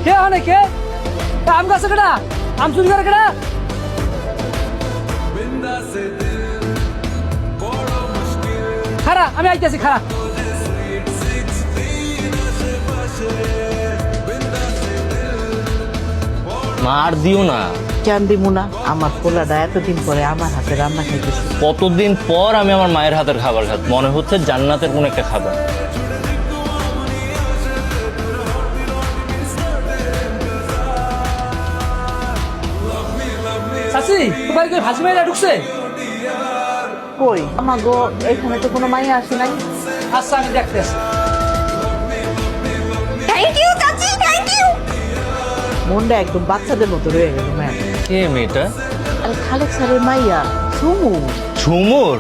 কে হনে কে আম গাছে কেডা আম চুরি করে কেডা খারা আমি আইতেছি খারা মার দিও না। কেন দিমু না? আমার পোলাটা এতদিন পরে আমার হাতে রান্না খাইতেছে। কতদিন পর আমি আমার মায়ের হাতের খাবার খাচ্ছি, মনে হচ্ছে জান্নাতের কোন একটা খাবার। চাচি তোমার কি ভাজি মাইরা ঢুকছে কই আমার গো, এখানে তো কোনো মাইয়া আসে নাই। আচ্ছা আমি দেখতেছি থ্যাংক ইউ চাচি, থ্যাংক ইউ। মনটা একদম বাচ্চাদের মতো রয়ে গেল ম্যাম। কে মেয়েটা? আর খালেক স্যারের মাইয়া সুমু। ঝুমুর?